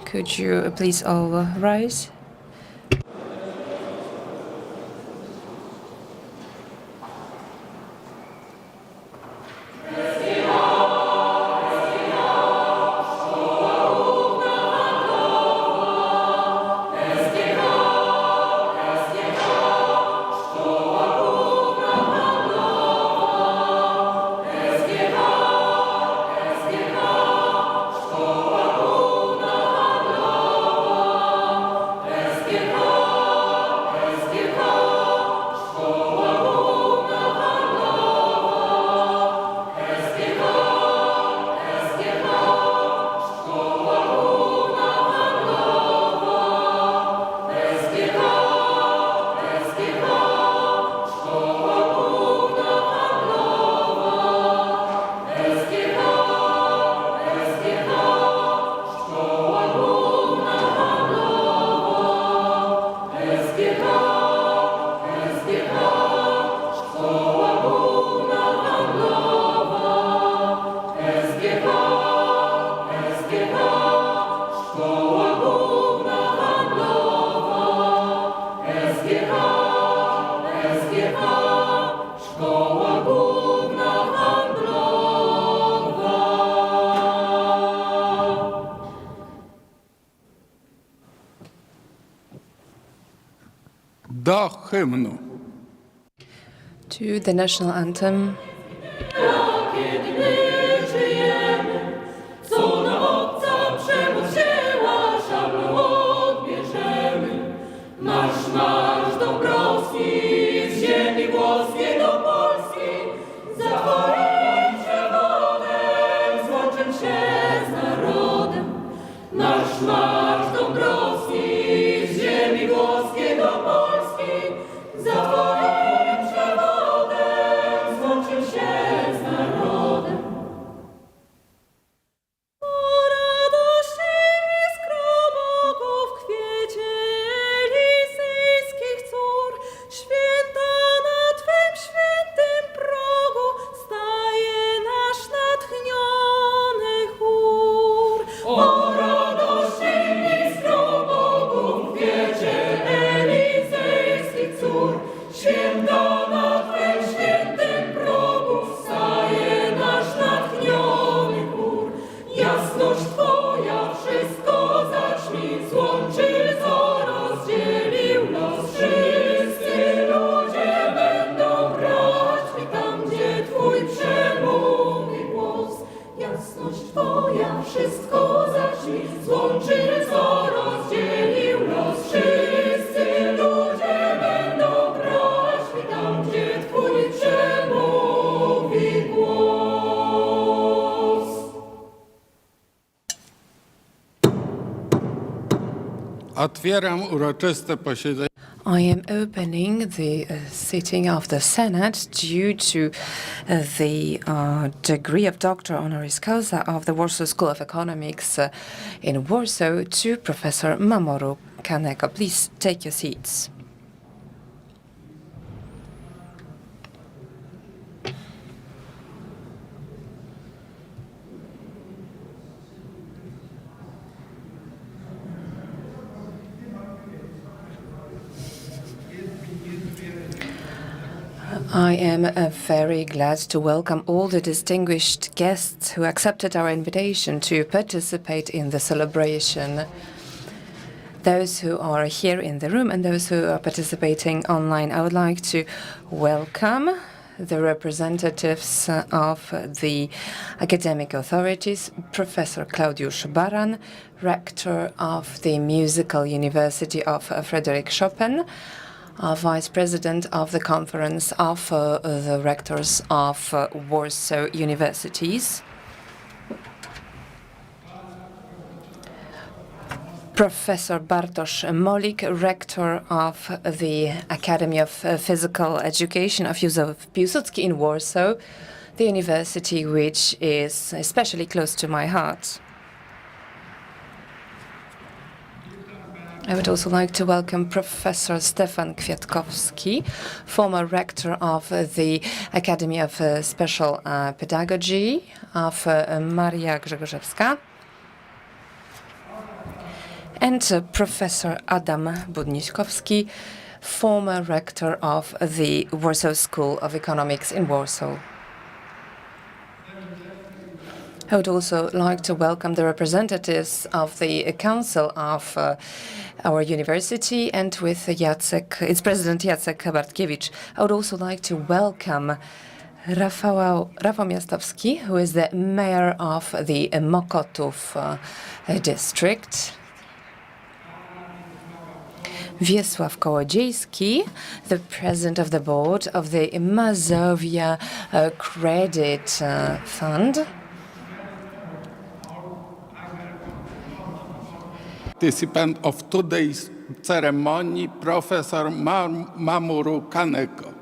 could you please all rise? Do hymnu. To the national anthem. Otwieram uroczyste posiedzenie. I am opening the sitting of the Senate due to the degree of Doctor Honoris Causa of the Warsaw School of Economics in Warsaw to Professor Mamoru Kaneko. Please take your seats. I am very glad to welcome all the distinguished guests who accepted our invitation to participate in the celebration. Those who are here in the room and those who are participating online. I would like to welcome the representatives of the academic authorities, Professor Claudiusz Baran, Rector of the Musical University of Frederick Chopin, Vice President of the Conference of the Rectors of Warsaw Universities, Professor Bartosz Molik, Rector of the Academy of Physical Education of Józef Piłsudski in Warsaw, the university which is especially close to my heart. I would also like to welcome Professor Stefan Kwiatkowski, former rector of the Academy of Special Pedagogy of Maria Grzegorzewska, and Professor Adam Budniczkowski, former rector of the Warsaw School of Economics in Warsaw. I would also like to welcome the representatives of the Council of our university and with Jacek, its President Jacek Bartkiewicz. I would also like to welcome Rafał Miastowski, who is the mayor of the Mokotów district. Wiesław Kołodziejski, the president of the board of the Mazovia Credit Fund. Participant of today's ceremony, Professor Mamoru Kaneko.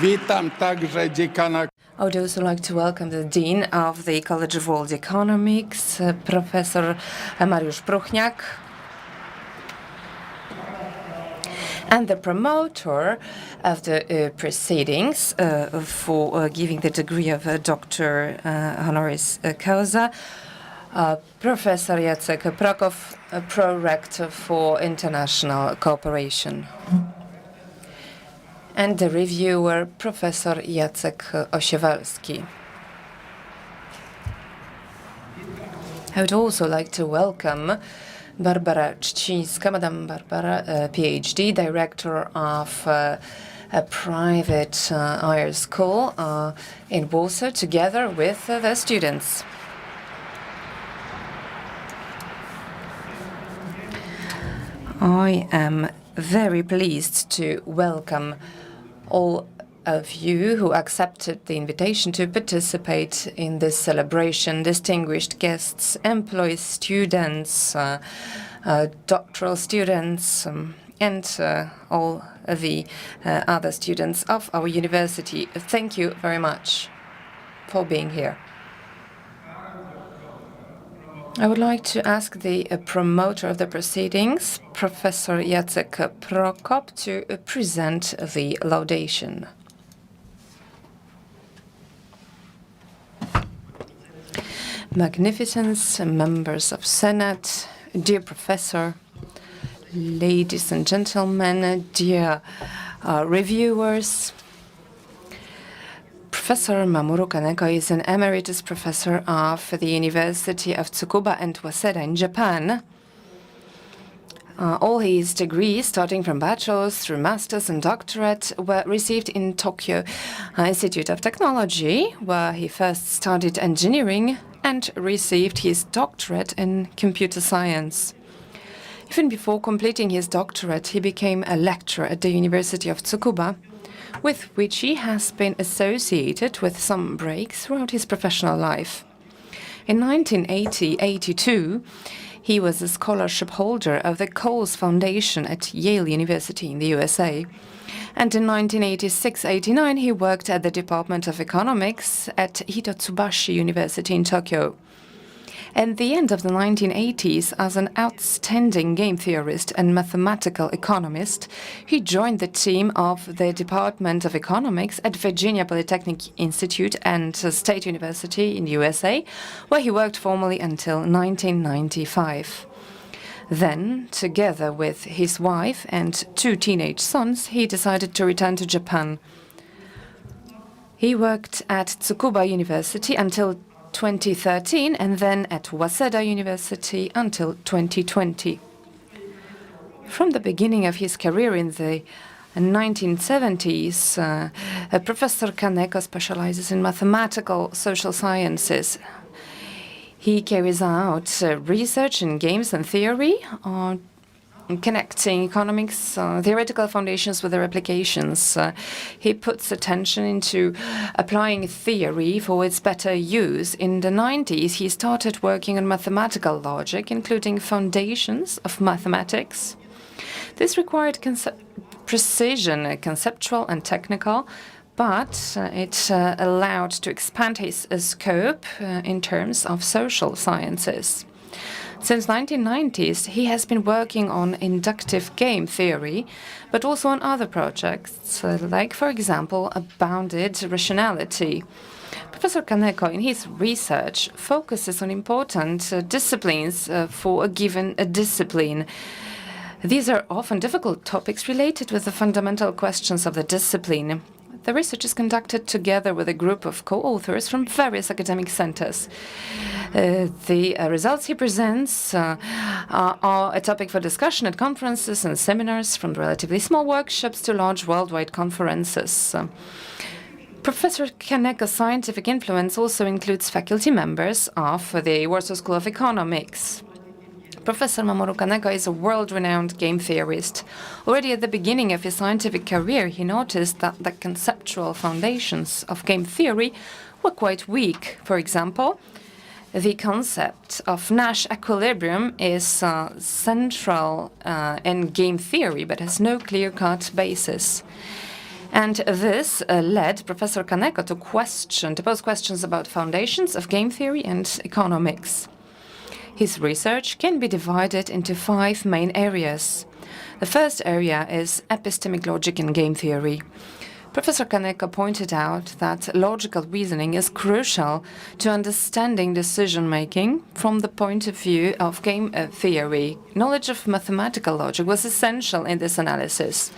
Witam także dziekana. I would also like to welcome the Dean of the College of World Economics, Professor Mariusz Próchniak, and the promoter of the proceedings for giving the degree of Doctor Honoris Causa, Professor Jacek, Prokop, Pro-Rector for International Cooperation. And the reviewer, Professor Jacek Osiewalski. I would also like to welcome Barbara Czcińska, Madame Barbara, PhD, Director of a private higher school in Warsaw, together with the students. I am very pleased to welcome all of you who accepted the invitation to participate in this celebration, distinguished guests, employees, students, doctoral students, and all the other students of our university. Thank you very much for being here. I would like to ask the promoter of the proceedings, Professor Jacek Prokop, to present the laudation. Magnificence, members of Senate, dear Professor, ladies and gentlemen, dear reviewers, Professor Mamoru Kaneko is an emeritus professor of the University of Tsukuba and Waseda in Japan. All his degrees, starting from bachelor's through master's and doctorate, were received in Tokyo Institute of Technology, where he first studied engineering and received his doctorate in computer science. Even before completing his doctorate, he became a lecturer at the University of Tsukuba, with which he has been associated with some breaks throughout his professional life. In 1980-82, he was a scholarship holder of the Coles Foundation at Yale University in the USA. And in 1986-89, he worked at the Department of Economics at Hitotsubashi University in Tokyo. At the end of the 1980s, as an outstanding game theorist and mathematical economist, he joined the team of the Department of Economics at Virginia Polytechnic Institute and State University in the USA, where he worked formally until 1995. Then, together with his wife and 2 teenage sons, he decided to return to Japan. He worked at Tsukuba University until 2013 and then at Waseda University until 2020. From the beginning of his career in the 1970s, Professor Kaneko specializes in mathematical social sciences. He carries out research in games and theory, connecting economics, theoretical foundations with their applications. He puts attention into applying theory for its better use. In the 90s, he started working on mathematical logic, including foundations of mathematics. This required precision, conceptual and technical, but it allowed to expand his scope in terms of social sciences. Since 1990s, he has been working on inductive game theory, but also on other projects, like, for example, bounded rationality. Professor Kaneko, in his research, focuses on important disciplines for a given discipline. These are often difficult topics related with the fundamental questions of the discipline. The research is conducted together with a group of co-authors from various academic centers. The results he presents are a topic for discussion at conferences and seminars, from relatively small workshops to large worldwide conferences. Professor Kaneko's scientific influence also includes faculty members of the Warsaw School of Economics. Professor Mamoru Kaneko is a world-renowned game theorist. Already at the beginning of his scientific career, he noticed that the conceptual foundations of game theory were quite weak. For example, the concept of Nash equilibrium is central in game theory, but has no clear-cut basis. And this led Professor Kaneko to pose questions about foundations of game theory and economics. His research can be divided into 5 main areas. The first area is epistemic logic in game theory. Professor Kaneko pointed out that logical reasoning is crucial to understanding decision-making from the point of view of game theory. Knowledge of mathematical logic was essential in this analysis.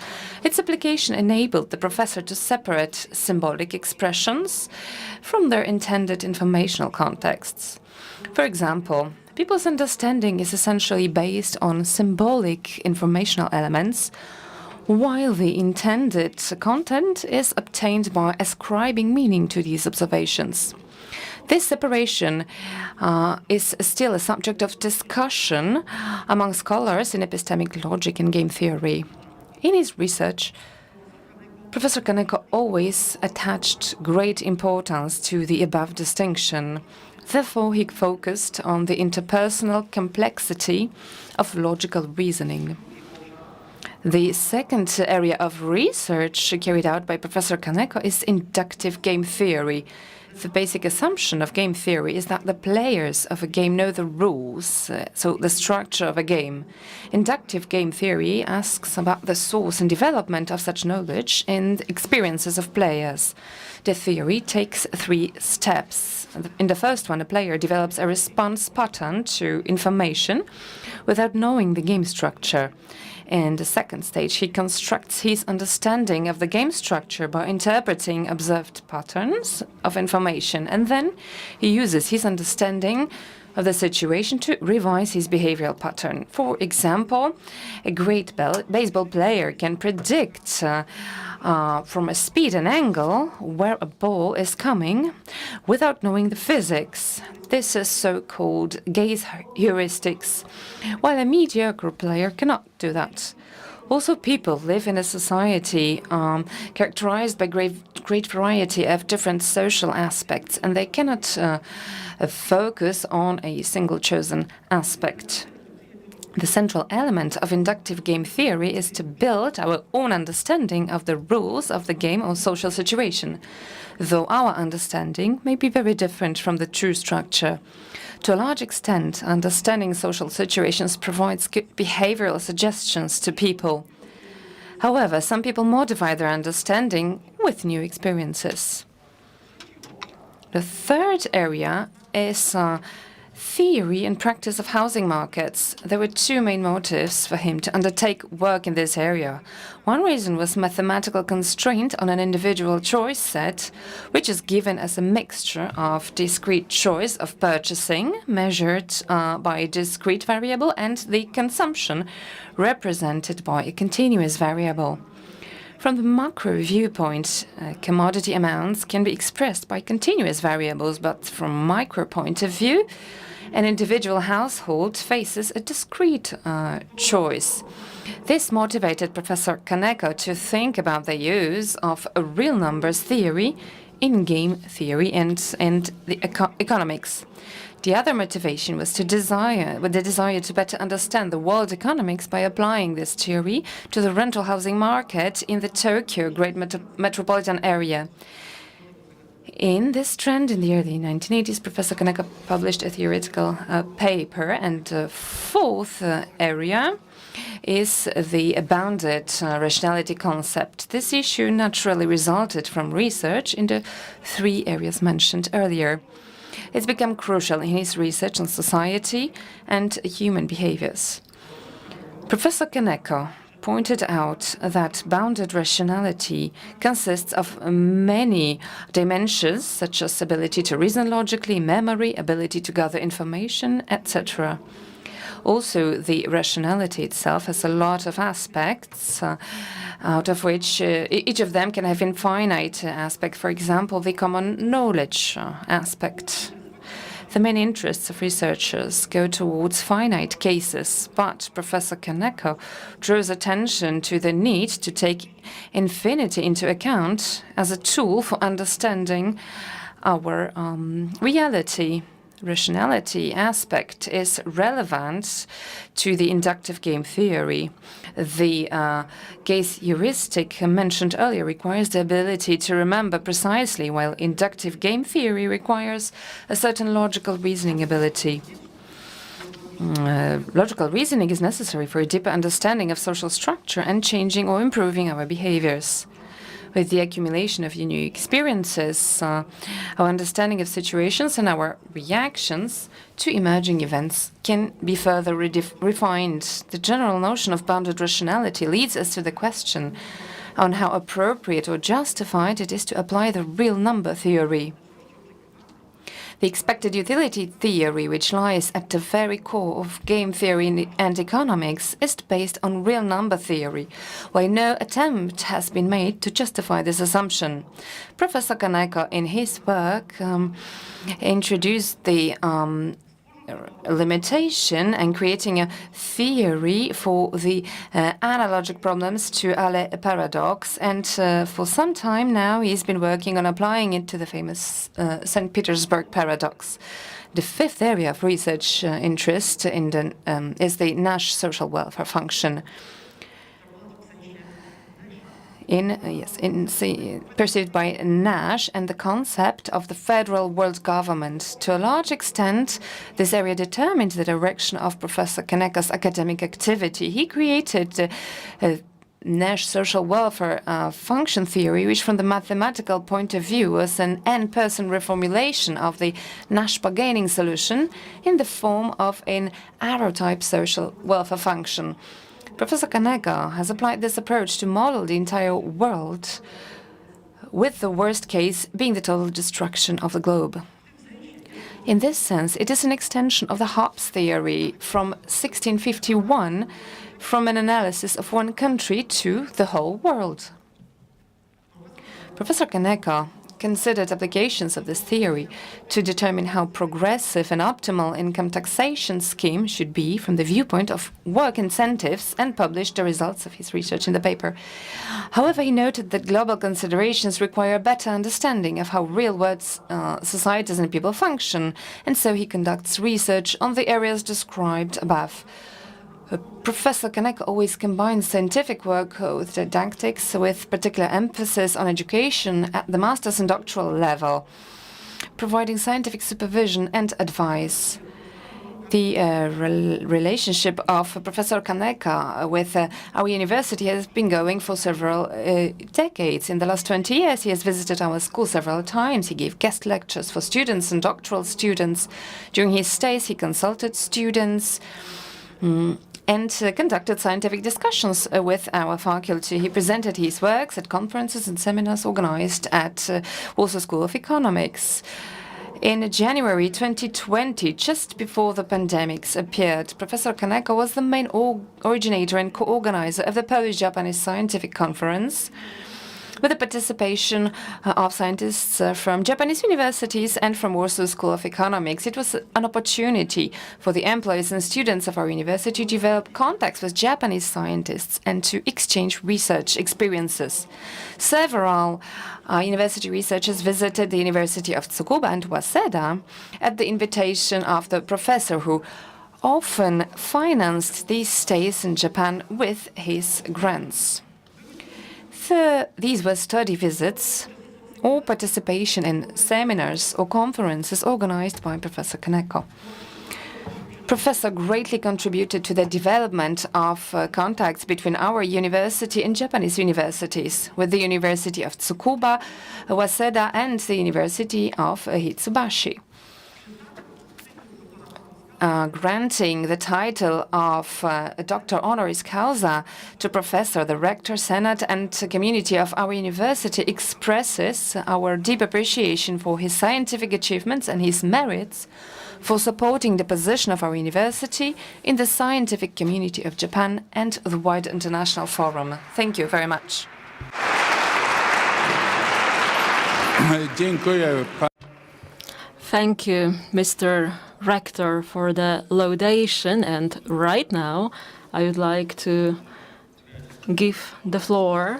Its application enabled the professor to separate symbolic expressions from their intended informational contexts. For example, people's understanding is essentially based on symbolic informational elements, while the intended content is obtained by ascribing meaning to these observations. This separation is still a subject of discussion among scholars in epistemic logic and game theory. In his research, Professor Kaneko always attached great importance to the above distinction. Therefore, he focused on the interpersonal complexity of logical reasoning. The second area of research carried out by Professor Kaneko is inductive game theory. The basic assumption of game theory is that the players of a game know the rules, so the structure of a game. Inductive game theory asks about the source and development of such knowledge and experiences of players. The theory takes 3 steps. In the first one, a player develops a response pattern to information without knowing the game structure. In the second stage, he constructs his understanding of the game structure by interpreting observed patterns of information, and then he uses his understanding of the situation to revise his behavioral pattern. For example, a great baseball player can predict from a speed and angle where a ball is coming without knowing the physics. This is so-called gaze heuristics, while a mediocre player cannot do that. Also, people live in a society characterized by great variety of different social aspects, and they cannot focus on a single chosen aspect. The central element of inductive game theory is to build our own understanding of the rules of the game or social situation, though our understanding may be very different from the true structure. To a large extent, understanding social situations provides good behavioral suggestions to people. However, some people modify their understanding with new experiences. The third area is theory and practice of housing markets. There were 2 main motives for him to undertake work in this area. One reason was mathematical constraint on an individual choice set, which is given as a mixture of discrete choice of purchasing, measured by a discrete variable, and the consumption, represented by a continuous variable. From the macro viewpoint, commodity amounts can be expressed by continuous variables, but from a micro point of view, an individual household faces a discrete choice. This motivated Professor Kaneko to think about the use of a real numbers theory in game theory and the economics. The other motivation was the desire to better understand the world economics by applying this theory to the rental housing market in the Tokyo Great Metropolitan Area. In this trend, in the early 1980s, Professor Kaneko published a theoretical paper, and the fourth area is the bounded rationality concept. This issue naturally resulted from research in the three areas mentioned earlier. It's become crucial in his research on society and human behaviors. Professor Kaneko pointed out that bounded rationality consists of many dimensions, such as ability to reason logically, memory, ability to gather information, etc. Also, the rationality itself has a lot of aspects, out of which each of them can have infinite aspect. For example, the common knowledge aspect. The main interests of researchers go towards finite cases, but Professor Kaneko draws attention to the need to take infinity into account as a tool for understanding our reality. Rationality aspect is relevant to the inductive game theory. The case heuristic mentioned earlier requires the ability to remember precisely, while inductive game theory requires a certain logical reasoning ability. Logical reasoning is necessary for a deeper understanding of social structure and changing or improving our behaviors. With the accumulation of new experiences, our understanding of situations and our reactions to emerging events can be further refined. The general notion of bounded rationality leads us to the question on how appropriate or justified it is to apply the real number theory. The expected utility theory, which lies at the very core of game theory and economics, is based on real number theory, while no attempt has been made to justify this assumption. Professor Kaneko, in his work, introduced the limitation and creating a theory for the analogic problems to Ale paradox, and for some time now he's been working on applying it to the famous St. Petersburg paradox. The fifth area of research interest is the Nash social welfare function. Perceived by Nash and the concept of the federal world government. To a large extent, this area determined the direction of Professor Kaneko's academic activity. He created the Nash social welfare function theory, which from the mathematical point of view was an n-person reformulation of the Nash bargaining solution in the form of an arrow-type social welfare function. Professor Kaneko has applied this approach to model the entire world, with the worst case being the total destruction of the globe. In this sense, it is an extension of the Hobbes theory from 1651, from an analysis of one country to the whole world. Professor Kaneko considered applications of this theory to determine how progressive an optimal income taxation scheme should be from the viewpoint of work incentives, and published the results of his research in the paper. However, he noted that global considerations require a better understanding of how real-world societies and people function, and so he conducts research on the areas described above. Professor Kaneko always combines scientific work with didactics, with particular emphasis on education at the master's and doctoral level, providing scientific supervision and advice. The relationship of Professor Kaneko with our university has been going for several decades. In the last 20 years, he has visited our school several times. He gave guest lectures for students and doctoral students. During his stays, he consulted students and conducted scientific discussions with our faculty. He presented his works at conferences and seminars organized at Warsaw School of Economics. In January 2020, just before the pandemic appeared, Professor Kaneko was the main originator and co-organizer of the Polish-Japanese Scientific Conference, with the participation of scientists from Japanese universities and from Warsaw School of Economics. It was an opportunity for the employees and students of our university to develop contacts with Japanese scientists and to exchange research experiences. Several university researchers visited the University of Tsukuba and Waseda at the invitation of the professor, who often financed these stays in Japan with his grants. These were study visits or participation in seminars or conferences organized by Professor Kaneko. Professor greatly contributed to the development of contacts between our university and Japanese universities, with the University of Tsukuba, Waseda, and the University of Hitsubashi. Granting the title of Doctor Honoris Causa to Professor, the Rector, Senate, and community of our university expresses our deep appreciation for his scientific achievements and his merits for supporting the position of our university in the scientific community of Japan and the wider international forum. Thank you very much. Thank you, Mr. Rector, for the laudation, and right now I would like to give the floor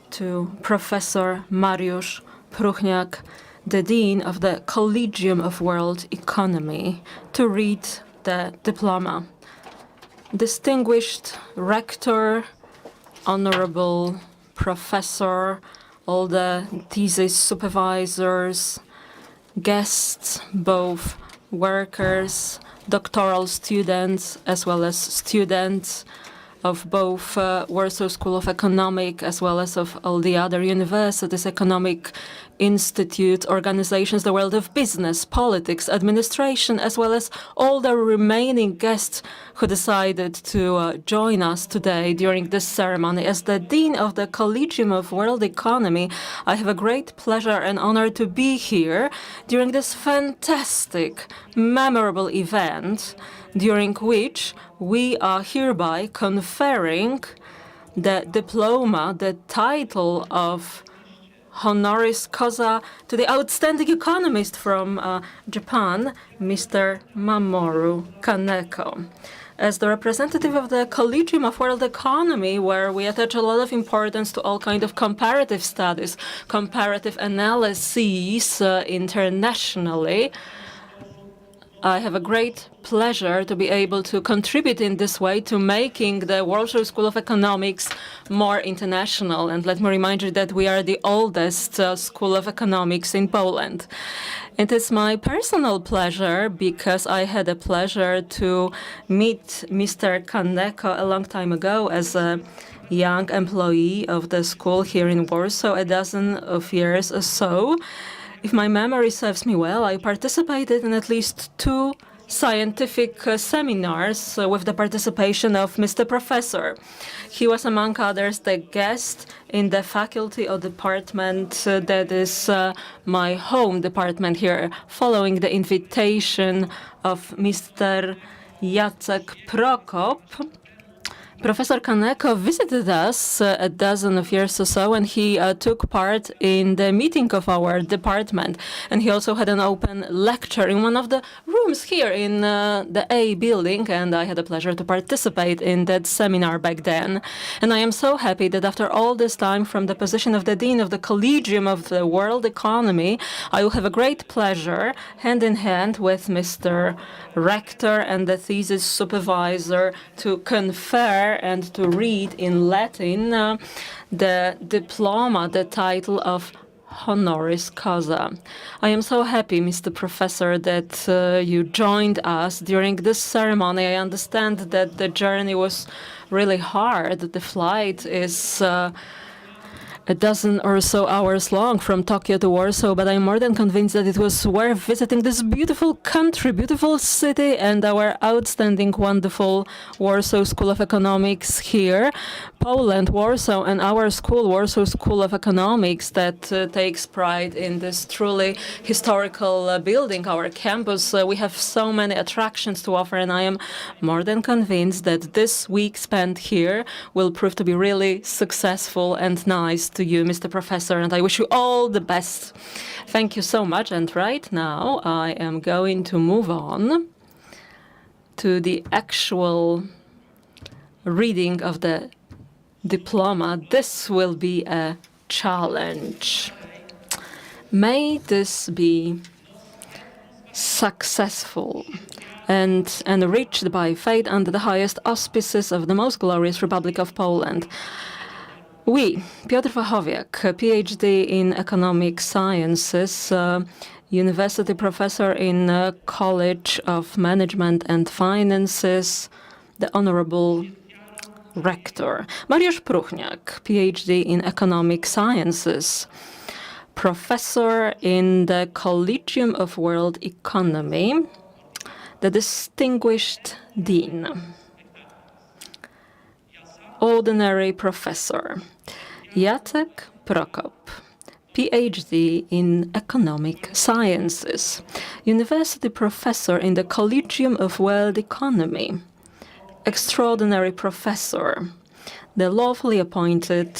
to Professor Mariusz Próchniak, the Dean of the Collegium of World Economy, to read the diploma. Distinguished Rector, Honorable Professor, all the thesis supervisors, guests, both workers, doctoral students, as well as students of both Warsaw School of Economics, as well as of all the other universities, economic institutes, organizations, the world of business, politics, administration, as well as all the remaining guests who decided to join us today during this ceremony. As the Dean of the Collegium of World Economy, I have a great pleasure and honor to be here during this fantastic, memorable event, during which we are hereby conferring the diploma, the title of Honoris Causa, to the outstanding economist from Japan, Mr. Mamoru Kaneko. As the representative of the Collegium of World Economy, where we attach a lot of importance to all kinds of comparative studies, comparative analyses internationally, I have a great pleasure to be able to contribute in this way to making the Warsaw School of Economics more international. And let me remind you that we are the oldest school of economics in Poland. It is my personal pleasure because I had a pleasure to meet Mr. Kaneko a long time ago as a young employee of the school here in Warsaw, a dozen of years or so. If my memory serves me well, I participated in at least 2 scientific seminars with the participation of Mr. Professor. He was, among others, the guest in the faculty or department that is my home department here, following the invitation of Mr. Jacek Prokop. Professor Kaneko visited us a dozen of years or so, and he took part in the meeting of our department. And he also had an open lecture in one of the rooms here in the A building, and I had the pleasure to participate in that seminar back then. And I am so happy that after all this time, from the position of the Dean of the Collegium of the World Economy, I will have a great pleasure, hand in hand with Mr. Rector and the thesis supervisor, to confer and to read in Latin the diploma, the title of Honoris Causa. I am so happy, Mr. Professor, that you joined us during this ceremony. I understand that the journey was really hard. The flight is a dozen or so hours long from Tokyo to Warsaw, but I'm more than convinced that it was worth visiting this beautiful country, beautiful city, and our outstanding, wonderful Warsaw School of Economics here. Poland, Warsaw, and our school, Warsaw School of Economics, that takes pride in this truly historical building, our campus. We have so many attractions to offer, and I am more than convinced that this week spent here will prove to be really successful and nice to you, Mr. Professor, and I wish you all the best. Thank you so much. And right now, I am going to move on to the actual reading of the diploma. This will be a challenge. May this be successful and enriched by fate under the highest auspices of the most glorious Republic of Poland. We, Piotr Wachowiak, PhD in Economic Sciences, University Professor in College of Management and Finances, the Honorable Rector. Mariusz Próchniak, PhD in Economic Sciences, Professor in the Collegium of World Economy, the Distinguished Dean. Ordinary Professor Jacek Prokop, PhD in Economic Sciences, University Professor in the Collegium of World Economy, Extraordinary Professor, the lawfully appointed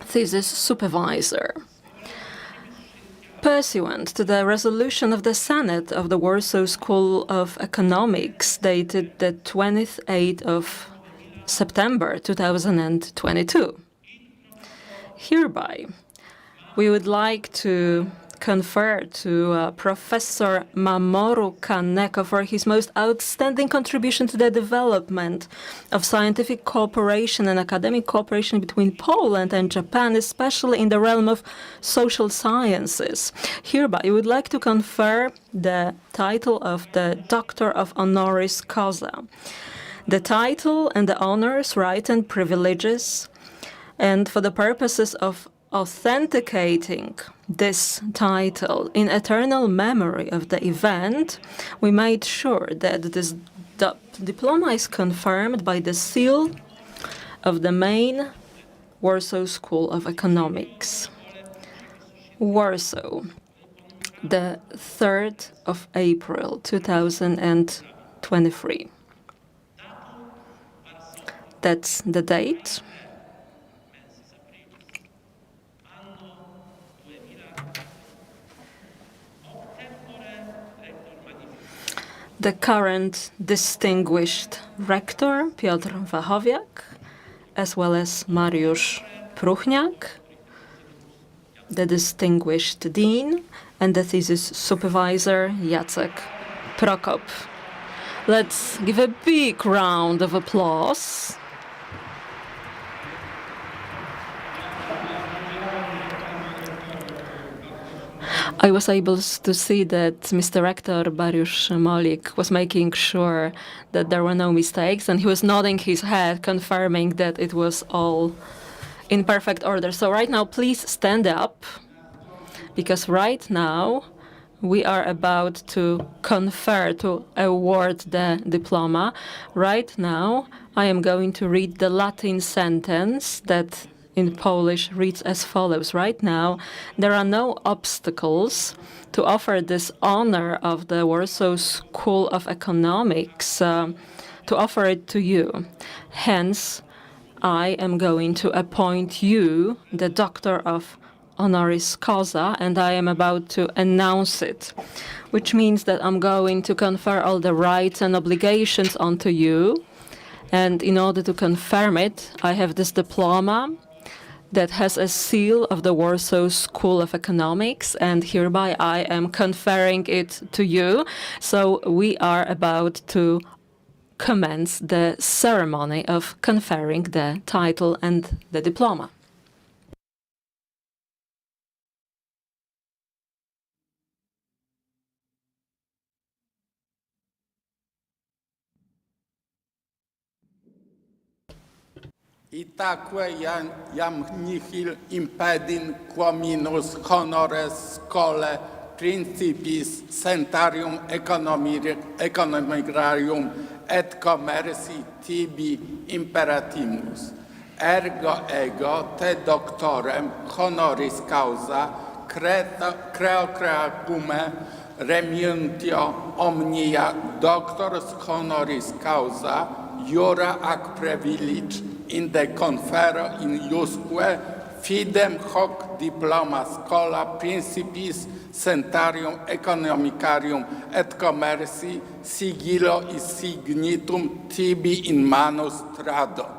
Thesis Supervisor. Pursuant to the resolution of the Senate of the Warsaw School of Economics dated the 28th of September 2022. Hereby, we would like to confer to Professor Mamoru Kaneko for his most outstanding contribution to the development of scientific cooperation and academic cooperation between Poland and Japan, especially in the realm of social sciences. Hereby, we would like to confer the title of the Doctor Honoris Causa. The title and the honors, rights and privileges, and for the purposes of authenticating this title in eternal memory of the event, we made sure that this diploma is confirmed by the seal of the main Warsaw School of Economics. Warsaw, the 3rd of April 2023. That's the date. The current distinguished rector, Piotr Wachowiak, as well as Mariusz Próchniak, the distinguished dean, and the thesis supervisor, Jacek Prokop. Let's give a big round of applause. I was able to see that Mr. Rector Mariusz Molik was making sure that there were no mistakes, and he was nodding his head, confirming that it was all in perfect order. So right now, please stand up, because right now we are about to confer, to award the diploma. Right now, I am going to read the Latin sentence that in Polish reads as follows. Right now, there are no obstacles to offer this honor of the Warsaw School of Economics, to offer it to you. Hence, I am going to appoint you the Doctor Honoris Causa, and I am about to announce it, which means that I'm going to confer all the rights and obligations onto you. And in order to confirm it, I have this diploma that has a seal of the Warsaw School of Economics, and hereby I am conferring it to you. So we are about to commence the ceremony of conferring the title and the diploma. Itaque iam nihil impedin quominus honores scholae principis centarium economicarium et commerci tibi imperatimus. Ergo ego te doctorem honoris causa creacume remuntio omnia doctors honoris causa iura ac privilege in the confero in iusque fidem hoc diploma schola principis centarium economicarium et commerci sigillo is signitum tibi in manus trado.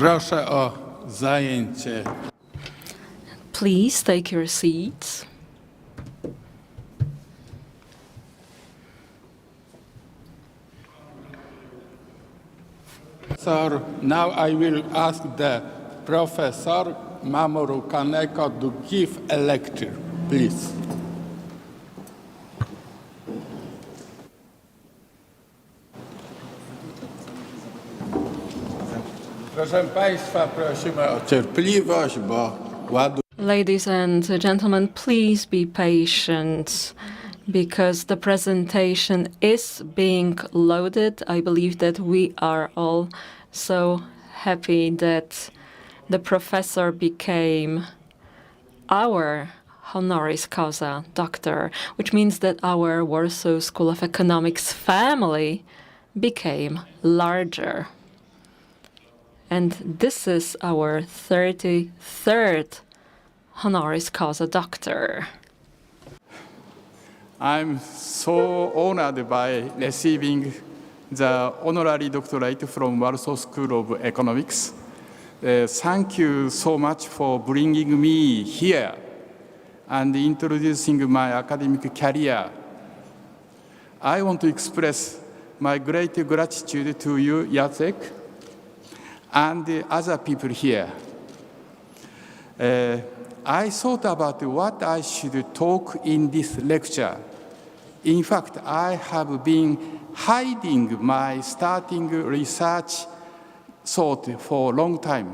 Proszę o zajęcie. Please take your seats. So now I will ask the Professor Mamoru Kaneko to give a lecture, please. Proszę Państwa, prosimy o cierpliwość, bo ładuje. Ladies and gentlemen, please be patient because the presentation is being loaded. I believe that we are all so happy that the professor became our honoris causa doctor, which means that our Warsaw School of Economics family became larger. And this is our 33rd honoris causa doctor. I'm so honored by receiving the honorary doctorate from Warsaw School of Economics. Thank you so much for bringing me here and introducing my academic career. I want to express my great gratitude to you, Jacek, and the other people here. I thought about what I should talk in this lecture. In fact, I have been hiding my starting research thought for a long time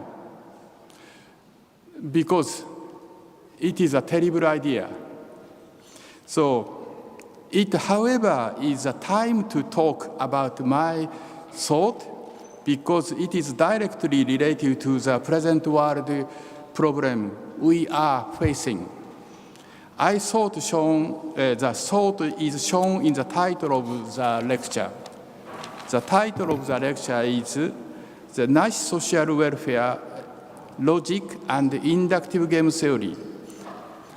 because it is a terrible idea. So it, however, is a time to talk about my thought because it is directly related to the present world problem we are facing. I thought the thought is shown in the title of the lecture. The title of the lecture is The Nash Social Welfare Logic and Inductive Game Theory,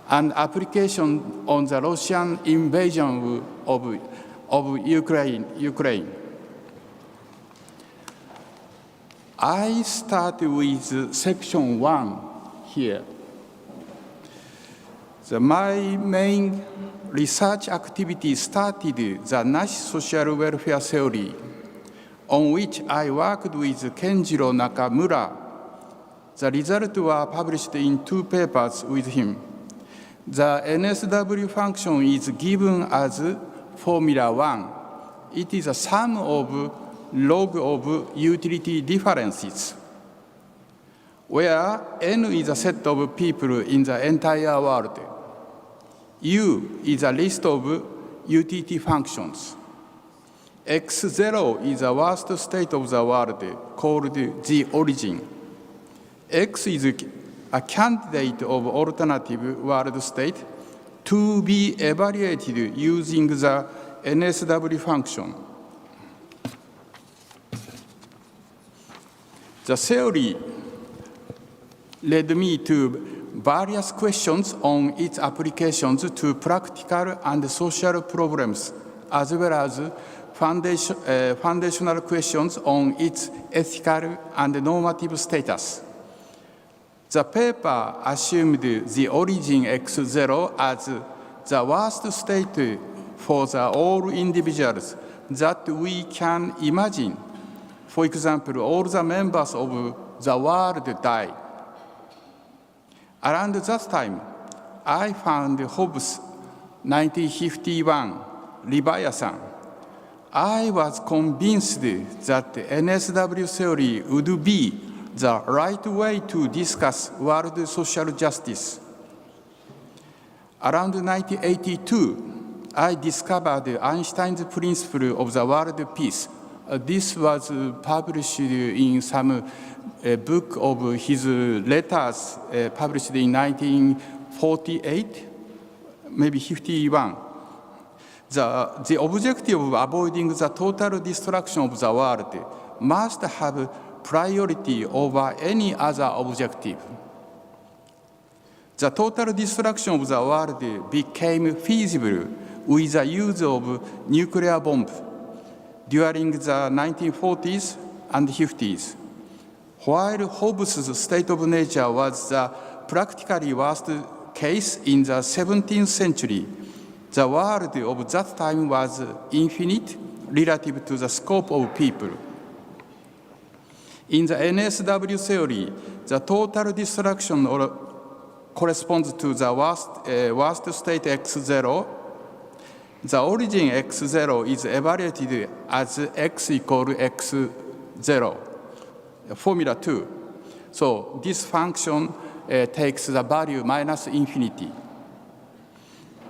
an application on the Russian invasion of Ukraine. I start with section 1 here. My main research activity started the Nash social welfare theory, on which I worked with Kenjiro Nakamura. The results were published in 2 papers with him. The NSW function is given as Formula 1. It is a sum of log of utility differences, where N is a set of people in the entire world. U is a list of utility functions. X0 is the worst state of the world, called the origin. X is a candidate of alternative world state to be evaluated using the NSW function. The theory led me to various questions on its applications to practical and social problems, as well as foundational questions on its ethical and normative status. The paper assumed the origin X0 as the worst state for all individuals that we can imagine. For example, all the members of the world die. Around that time, I found Hobbes' 1951 Leviathan. I was convinced that NSW theory would be the right way to discuss world social justice. Around 1982, I discovered Einstein's principle of the world peace. This was published in some book of his letters published in 1948, maybe 51. The objective of avoiding the total destruction of the world must have priority over any other objective. The total destruction of the world became feasible with the use of nuclear bomb during the 1940s and 50s. While Hobbes' state of nature was the practically worst case in the 17th century, the world of that time was infinite relative to the scope of people. In the NSW theory, the total destruction corresponds to the worst state x0. The origin x0 is evaluated as x equal x0, formula 2. So this function takes the value minus infinity.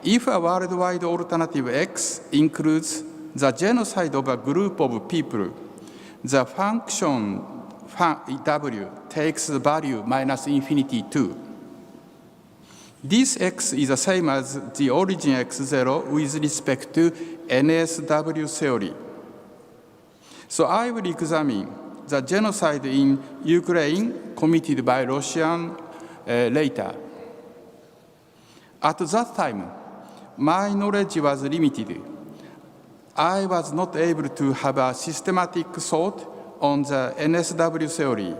If a worldwide alternative x includes the genocide of a group of people, the function w takes the value minus infinity too. This x is the same as the origin x0 with respect to NSW theory. So I will examine the genocide in Ukraine committed by Russians later. At that time, my knowledge was limited. I was not able to have a systematic thought on the NSW theory.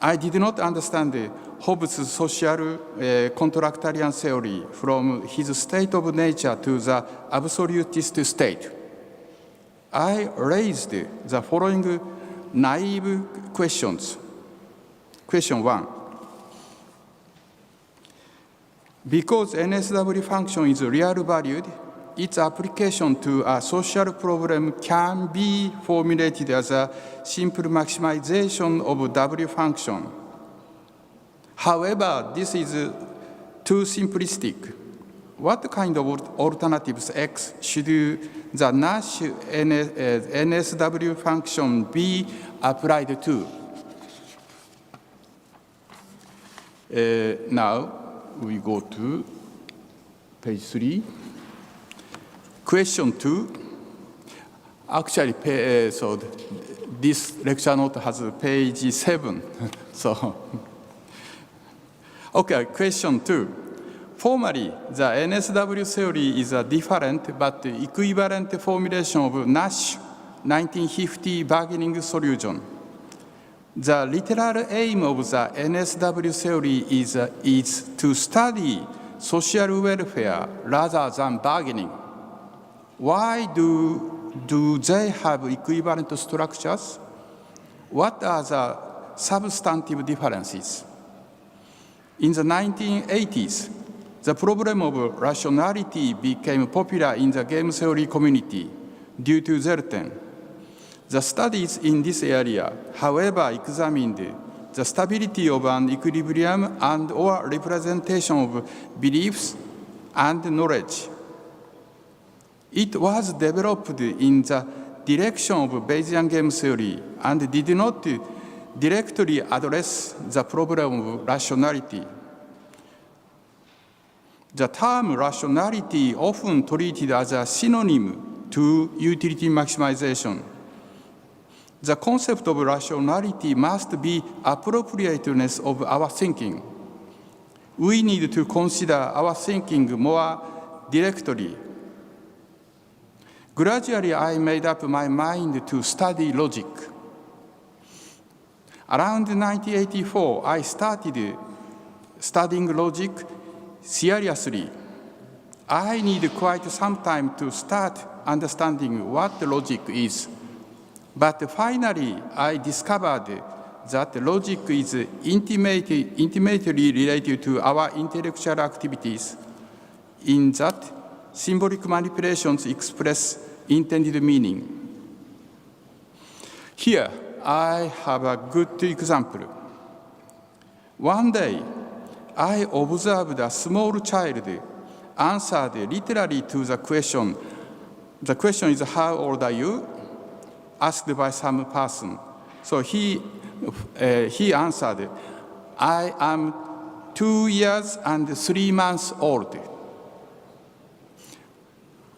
I did not understand Hobbes' social contractarian theory from his state of nature to the absolutist state. I raised the following naive questions. Question 1. Because NSW function is real valued, its application to a social problem can be formulated as a simple maximization of W function. However, this is too simplistic. What kind of alternatives X should the Nash NSW function be applied to? Now we go to page 3. Question 2. Actually, so this lecture note has page 7. So, okay, question 2. Formally, the NSW theory is a different but equivalent formulation of Nash 1950 bargaining solution. The literal aim of the NSW theory is to study social welfare rather than bargaining. Why do they have equivalent structures? What are the substantive differences? In the 1980s, the problem of rationality became popular in the game theory community due to Zelten. The studies in this area, however, examined the stability of an equilibrium and/or representation of beliefs and knowledge. It was developed in the direction of Bayesian game theory and did not directly address the problem of rationality. The term rationality often treated as a synonym to utility maximization. The concept of rationality must be appropriateness of our thinking. We need to consider our thinking more directly. Gradually, I made up my mind to study logic. Around 1984, I started studying logic seriously. I need quite some time to start understanding what logic is. But finally, I discovered that logic is intimately related to our intellectual activities, in that symbolic manipulations express intended meaning. Here, I have a good example. One day, I observed a small child answered literally to the question. The question is, how old are you? Asked by some person. So he answered, I am 2 years and 3 months old.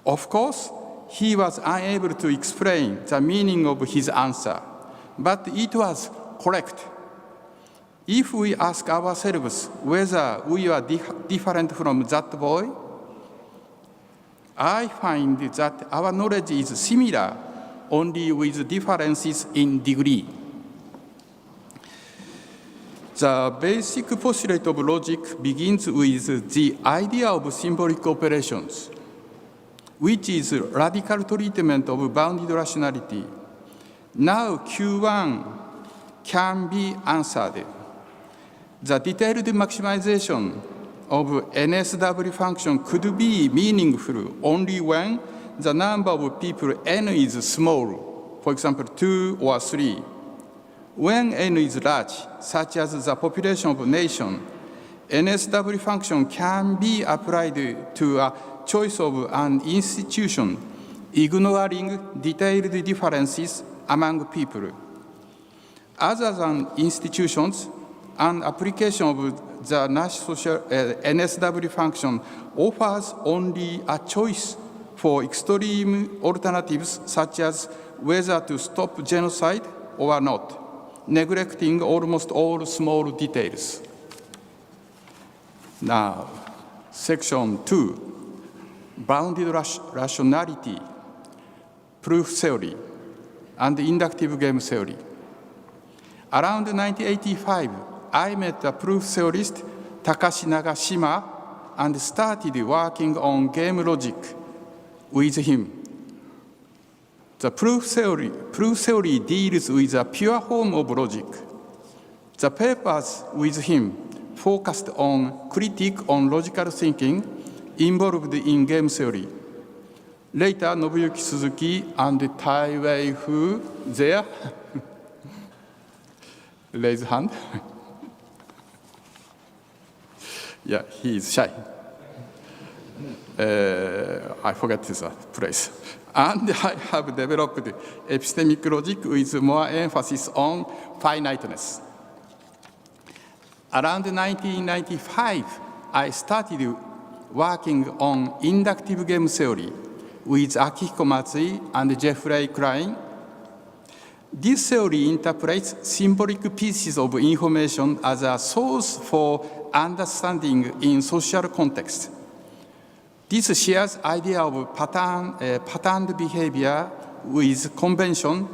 Of course, he was unable to explain the meaning of his answer, but it was correct. If we ask ourselves whether we are different from that boy, I find that our knowledge is similar, only with differences in degree. The basic postulate of logic begins with the idea of symbolic operations, which is radical treatment of bounded rationality. Now Q1 can be answered. The detailed maximization of NSW function could be meaningful only when the number of people n is small, for example, 2 or 3. When n is large, such as the population of a nation, NSW function can be applied to a choice of an institution, ignoring detailed differences among people. Other than institutions, an application of the Nash social NSW function offers only a choice for extreme alternatives, such as whether to stop genocide or not, neglecting almost all small details. Now, section 2, bounded rationality, proof theory, and inductive game theory. Around 1985, I met a proof theorist, Takashi Nagashima, and started working on game logic with him. The proof theory deals with a pure form of logic. The papers with him focused on critique on logical thinking involved in game theory. Later, Nobuyuki Suzuki and Taiwei Fu there, raise hand. Yeah, he is shy. I forget his place. And I have developed epistemic logic with more emphasis on finiteness. Around 1995, I started working on inductive game theory with Akihiko Matsui and Jeffrey Klein. This theory interprets symbolic pieces of information as a source for understanding in social context. This shares idea of patterned behavior with convention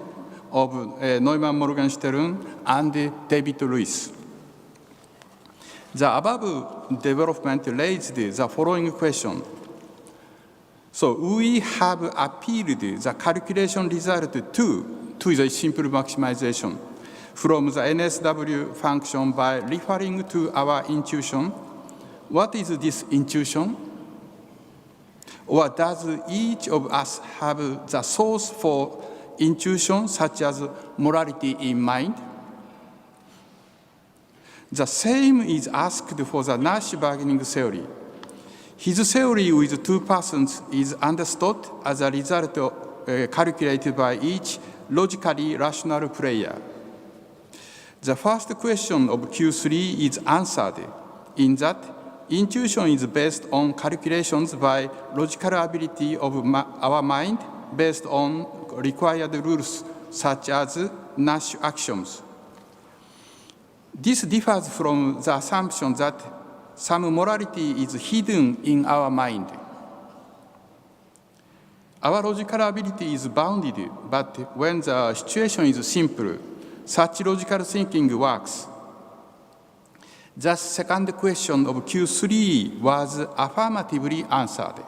of Neumann Morgenstern and David Lewis. The above development raised the following question. So we have appealed the calculation result to the simple maximization from the NSW function by referring to our intuition. What is this intuition? Or does each of us have the source for intuition, such as morality, in mind? The same is asked for the Nash bargaining theory. His theory with two persons is understood as a result calculated by each logically rational player. The first question of Q3 is answered in that intuition is based on calculations by logical ability of our mind based on required rules such as Nash axioms. This differs from the assumption that some morality is hidden in our mind. Our logical ability is bounded, but when the situation is simple, such logical thinking works. The second question of Q3 was affirmatively answered.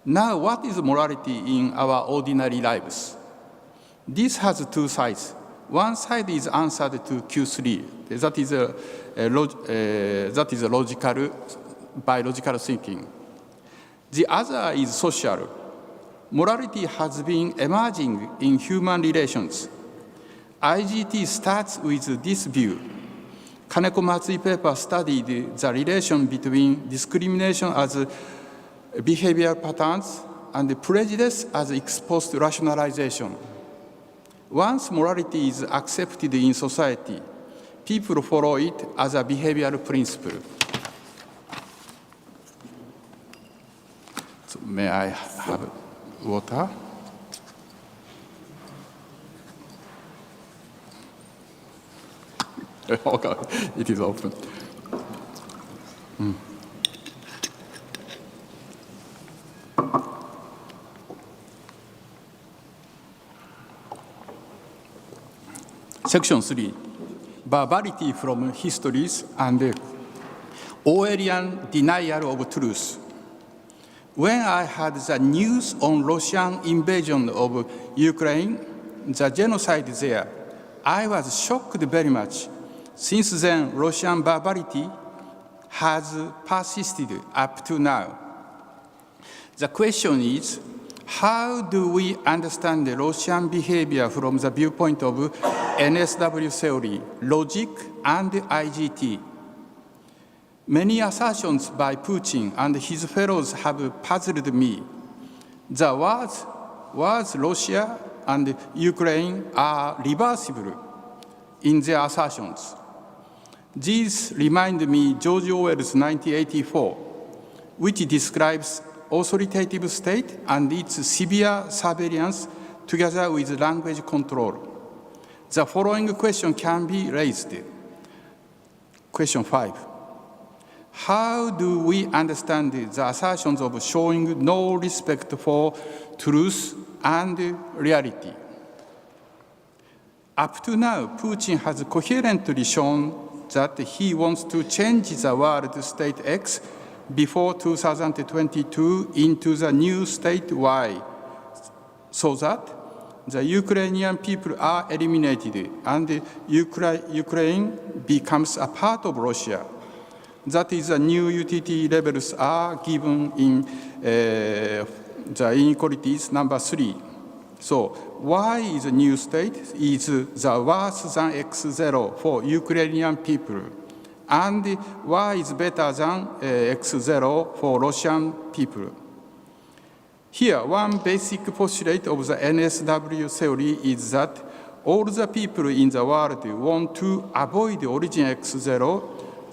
Now, what is morality in our ordinary lives? This has two sides. One side is answered to Q3. That is logical, by logical thinking. The other is social. Morality has been emerging in human relations. IGT starts with this view. Kaneko Matsui paper studied the relation between discrimination as behavioral patterns and prejudice as exposed rationalization. Once morality is accepted in society, people follow it as a behavioral principle. So may I have water? Okay, it is open. Section 3, barbarity from histories and Orwellian denial of truth. When I had the news on Russian invasion of Ukraine, the genocide there, I was shocked very much. Since then, Russian barbarity has persisted up to now. The question is, how do we understand the Russian behavior from the viewpoint of NSW theory, logic, and IGT? Many assertions by Putin and his fellows have puzzled me. The words Russia and Ukraine are reversible in their assertions. These remind me George Orwell's 1984, which describes authoritative state and its severe surveillance together with language control. The following question can be raised. Question 5. How do we understand the assertions of showing no respect for truth and reality? Up to now, Putin has coherently shown that he wants to change the world state X before 2022 into the new state Y, so that the Ukrainian people are eliminated and Ukraine becomes a part of Russia. That is, the new UTT levels are given in the inequalities number 3. So Y is a new state, is the worse than X0 for Ukrainian people, and Y is better than X0 for Russian people. Here, one basic postulate of the NSW theory is that all the people in the world want to avoid origin X0,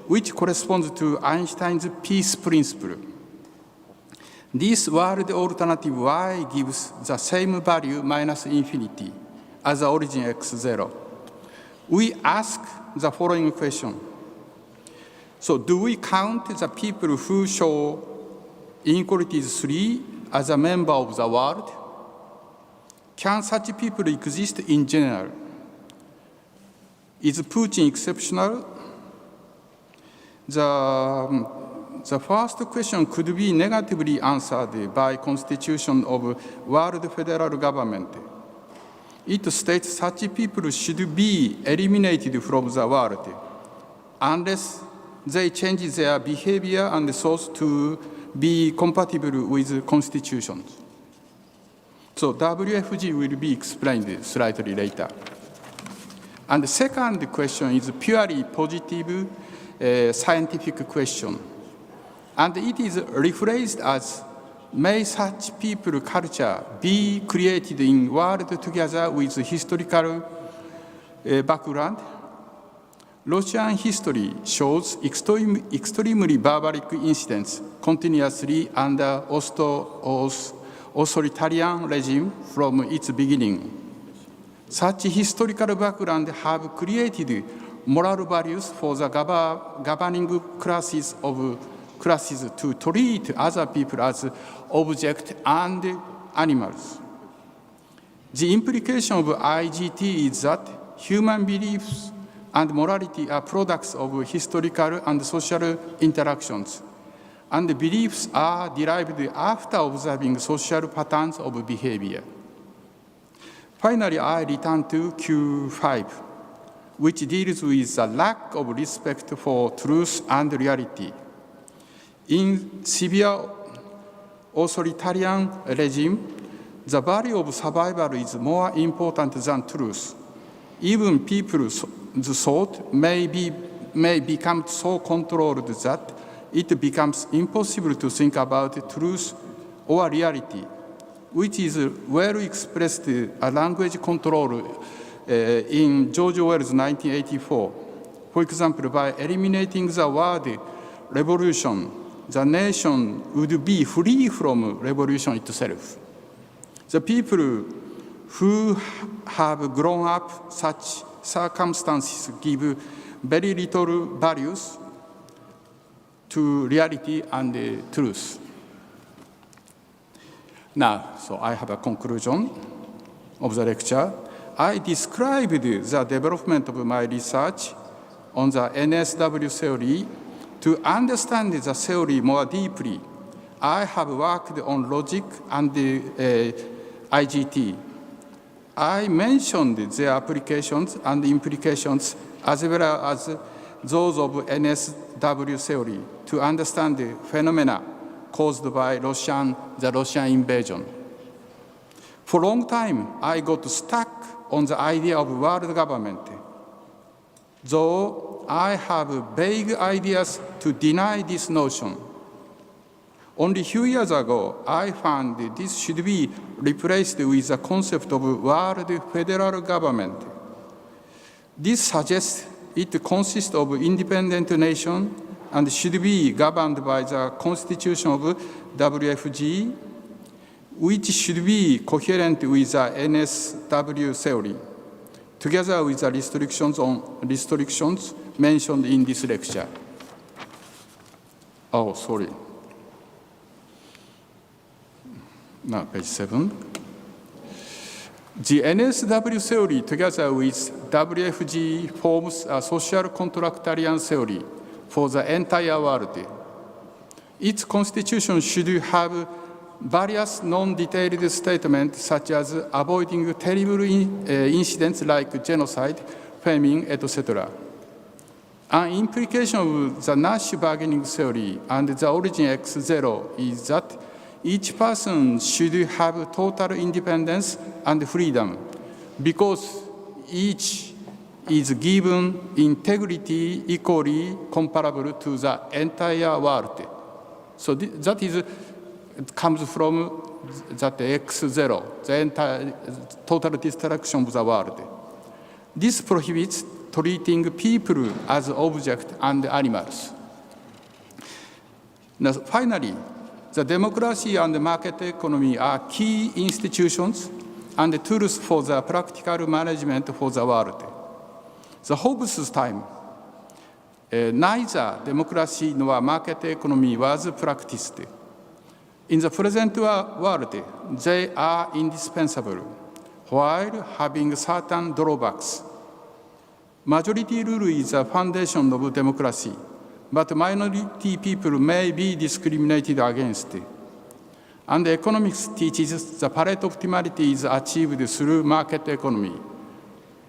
which corresponds to Einstein's peace principle. This world alternative Y gives the same value minus infinity as the origin X0. We ask the following question. So do we count the people who show inequalities 3 as a member of the world? Can such people exist in general? Is Putin exceptional? The first question could be negatively answered by Constitution of World Federal Government. It states such people should be eliminated from the world unless they change their behavior and thoughts to be compatible with constitutions. So WFG will be explained slightly later. And the second question is purely positive scientific question. And it is rephrased as, may such people culture be created in world together with historical background? Russian history shows extremely barbaric incidents continuously under authoritarian regime from its beginning. Such historical background have created moral values for the governing classes to treat other people as objects and animals. The implication of IGT is that human beliefs and morality are products of historical and social interactions, and the beliefs are derived after observing social patterns of behavior. Finally, I return to Q5, which deals with the lack of respect for truth and reality. In severe authoritarian regime, the value of survival is more important than truth. Even people's thought may become so controlled that it becomes impossible to think about truth or reality, which is well expressed language control in George Orwell's 1984. For example, by eliminating the word revolution, the nation would be free from revolution itself. The people who have grown up such circumstances give very little values to reality and truth. Now, so I have a conclusion of the lecture. I described the development of my research on the NSW theory. To understand the theory more deeply, I have worked on logic and IGT. I mentioned their applications and implications as well as those of NSW theory to understand the phenomena caused by the Russian invasion. For a long time, I got stuck on the idea of world government. Though I have vague ideas to deny this notion. Only a few years ago, I found this should be replaced with the concept of world federal government. This suggests it consists of independent nations and should be governed by the constitution of WFG, which should be coherent with the NSW theory, together with the restrictions mentioned in this lecture. Oh, sorry. Now, page 7. The NSW theory, together with WFG, forms a social contractarian theory for the entire world. Its constitution should have various non-detailed statements, such as avoiding terrible incidents like genocide, famine, etc. An implication of the Nash bargaining theory and the origin X0 is that each person should have total independence and freedom because each is given integrity equally comparable to the entire world. So that comes from that X0, the entire total destruction of the world. This prohibits treating people as objects and animals. Now, finally, the democracy and the market economy are key institutions and tools for the practical management for the world. The Hobbes' time, neither democracy nor market economy was practiced. In the present world, they are indispensable, while having certain drawbacks. Majority rule is the foundation of democracy, but minority people may be discriminated against. And economics teaches the Pareto optimality is achieved through market economy,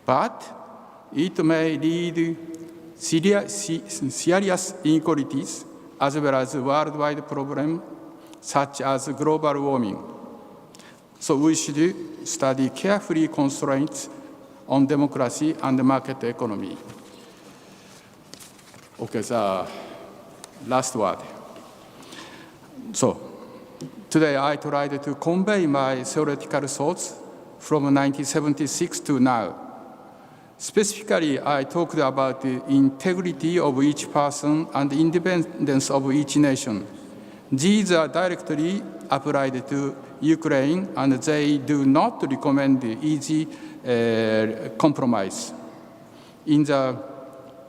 but it may lead serious inequalities as well as worldwide problems such as global warming. So we should study carefully constraints on democracy and market economy. Okay, the last word. So today I tried to convey my theoretical thoughts from 1976 to now. Specifically, I talked about the integrity of each person and the independence of each nation. These are directly applied to Ukraine, and they do not recommend easy compromise. In the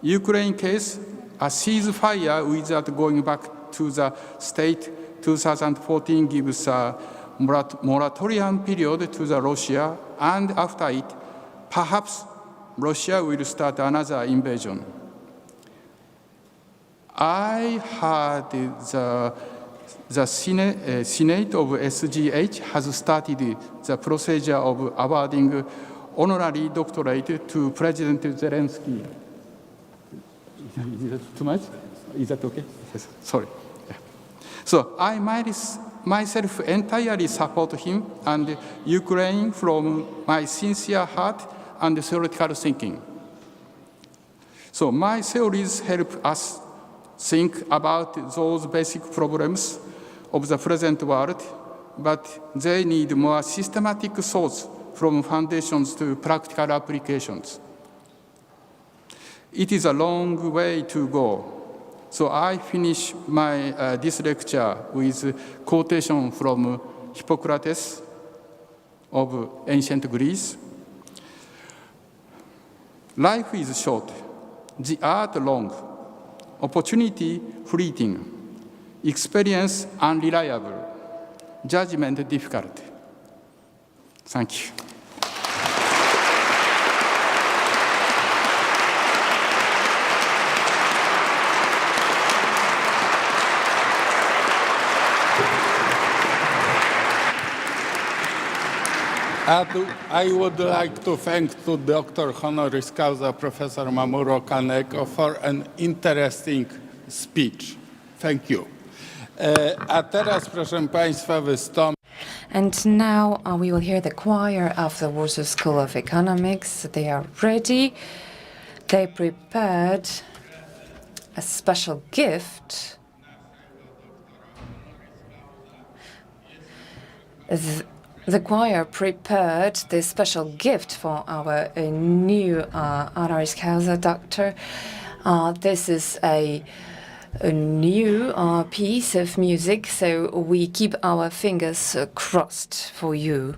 Ukraine case, a ceasefire without going back to the state 2014 gives a moratorium period to the Russia, and after it, perhaps Russia will start another invasion. I heard the Senate of SGH has started the procedure of awarding honorary doctorate to President Zelensky. Is that too much? Is that okay? Yes. Sorry. Yeah. So I myself entirely support him and Ukraine from my sincere heart and theoretical thinking. So my theories help us think about those basic problems of the present world, but they need more systematic thoughts from foundations to practical applications. It is a long way to go. So I finish this lecture with quotation from Hippocrates of ancient Greece. Life is short, the art long, opportunity fleeting, experience unreliable, judgment difficult. Thank you. I would like to thank to Doctor Honoris Causa Professor Mamoru Kaneko for an interesting speech. Thank you. A teraz, proszę Państwa, wystąpi. And now we will hear the choir of the Warsaw School of Economics. They are ready. They prepared a special gift. The choir prepared this special gift for our new honoris causa doctor. This is a new piece of music, so we keep our fingers crossed for you.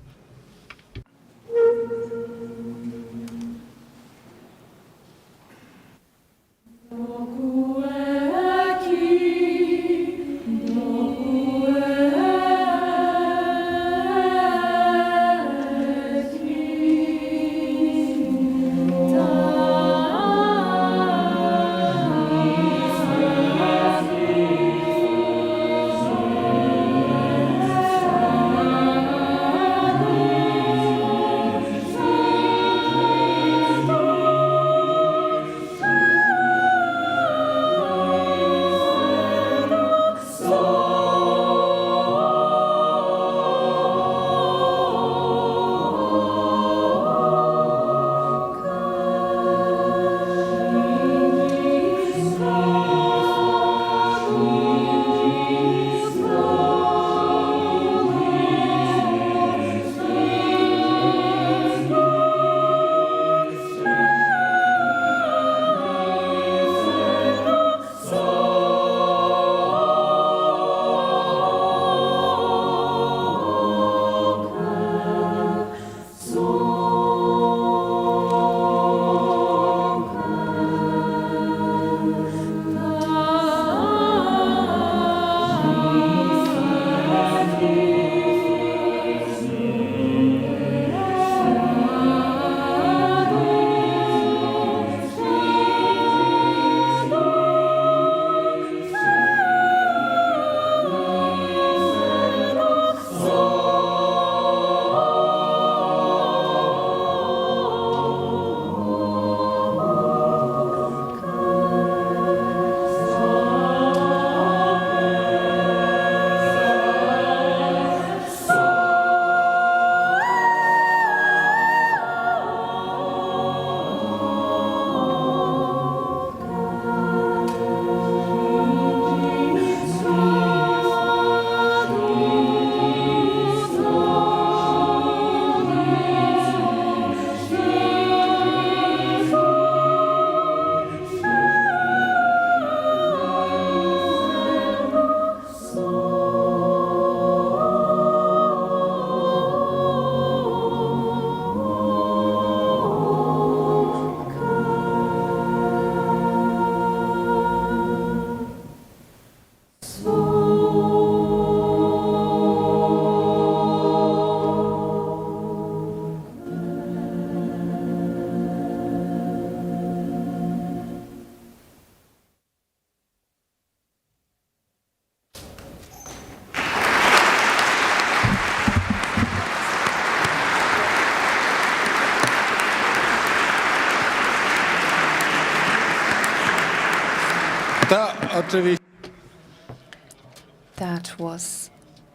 That was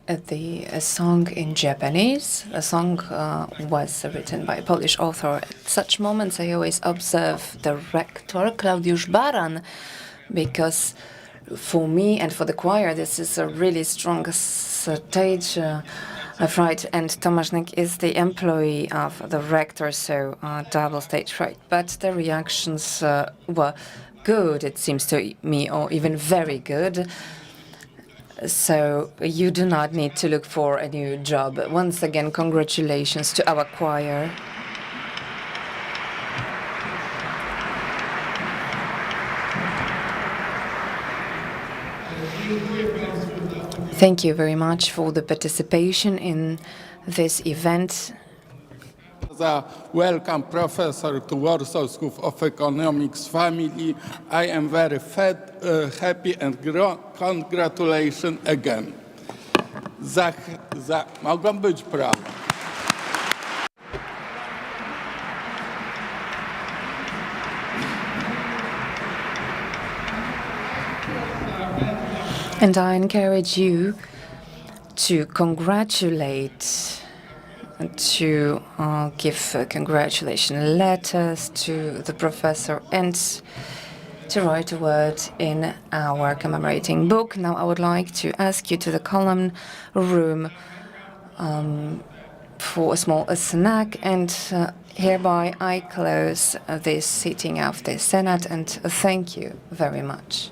a song in Japanese. The song was written by a Polish author. At such moments, I always observe the rector, Claudiusz Baran, because for me and for the choir, this is a really strong stage fright. And Tomasznik is the employee of the rector, so double stage fright. But the reactions were good, it seems to me, or even very good. So you do not need to look for a new job. Once again, congratulations to our choir. Thank you very much for the participation in this event. Welcome, Professor, to Warsaw School of Economics family. I am very happy and congratulations again. Mogą być brawa. And I encourage you to congratulate, to give congratulation letters to the professor and to write a word in our commemorating book. Now I would like to ask you to the column room for a small snack, and hereby I close this sitting of the Senate, and thank you very much.